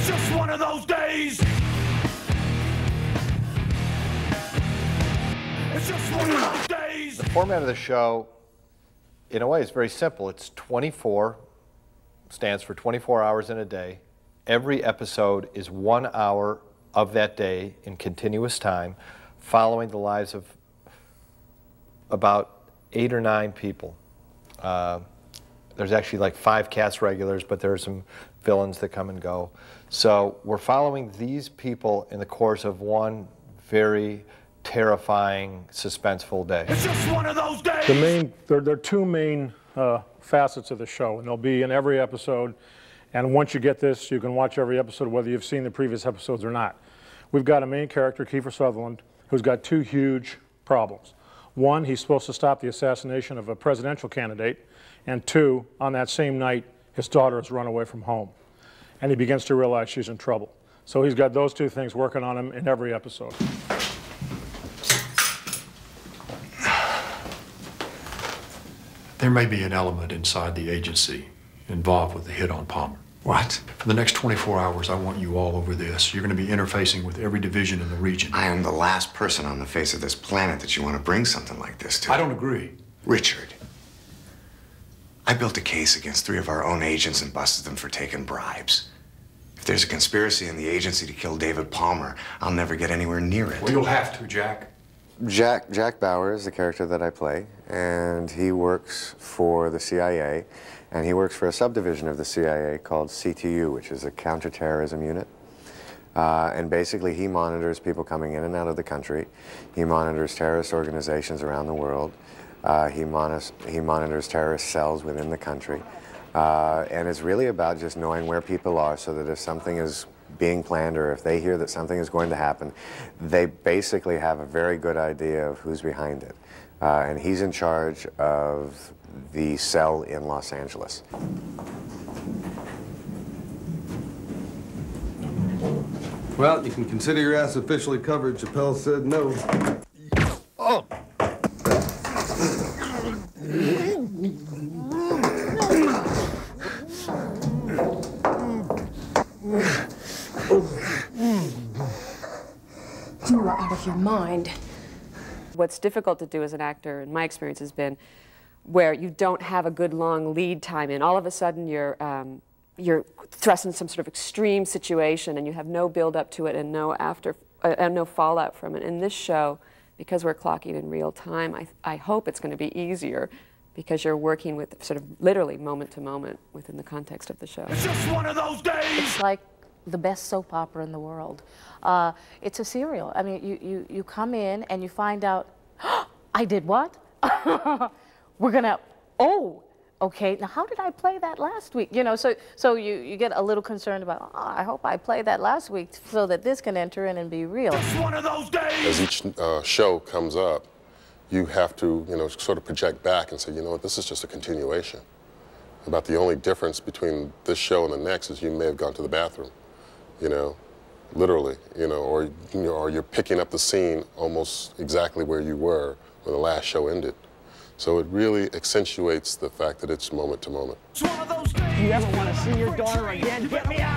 It's just one of those days. It's just one of those days. The format of the show, in a way, is very simple. It's 24, stands for 24 hours in a day. Every episode is 1 hour of that day in continuous time, following the lives of about 8 or 9 people. There's actually like 5 cast regulars, but there are some villains that come and go. So we're following these people in the course of one very terrifying, suspenseful day. It's just one of those days. There are 2 main facets of the show, and they'll be in every episode. And once you get this, you can watch every episode whether you've seen the previous episodes or not. We've got a main character, Kiefer Sutherland, who's got 2 huge problems. 1, he's supposed to stop the assassination of a presidential candidate, and 2, on that same night, his daughter has run away from home. And he begins to realize she's in trouble. So he's got those 2 things working on him in every episode. There may be an element inside the agency involved with the hit on Palmer. What? For the next 24 hours, I want you all over this. You're going to be interfacing with every division in the region. I am the last person on the face of this planet that you want to bring something like this to. I don't agree. Richard, I built a case against 3 of our own agents and busted them for taking bribes. If there's a conspiracy in the agency to kill David Palmer, I'll never get anywhere near it. Well, you'll have to, Jack. Jack Bauer is the character that I play, and he works for the CIA, and he works for a subdivision of the CIA called CTU, which is a counterterrorism unit. And basically he monitors people coming in and out of the country. He monitors terrorist organizations around the world. He monitors terrorist cells within the country. And it's really about just knowing where people are so that if something is being planned or if they hear that something is going to happen, they basically have a very good idea of who's behind it. And he's in charge of the cell in Los Angeles. Well, you can consider your ass officially covered. Chappelle said no. Oh! You are out of your mind. What's difficult to do as an actor, in my experience, has been where you don't have a good long lead time in. All of a sudden you're thrust in some sort of extreme situation and you have no build up to it and no fallout from it. In this show, because we're clocking in real time, I hope it's going to be easier because you're working with sort of literally moment to moment within the context of the show. It's just one of those days. It's like the best soap opera in the world. It's a serial. I mean, you come in and you find out, oh, I did what? We're gonna, oh, okay, now how did I play that last week? You know, so you get a little concerned about, oh, I hope I played that last week so that this can enter in and be real. Just one of those days. As each show comes up, you have to, you know, sort of project back and say, you know what, this is just a continuation. About the only difference between this show and the next is you may have gone to the bathroom, you know, literally, you know, or you're picking up the scene almost exactly where you were when the last show ended. So it really accentuates the fact that it's moment to moment. It's one of those days. You ever want to see your daughter again? Get me out!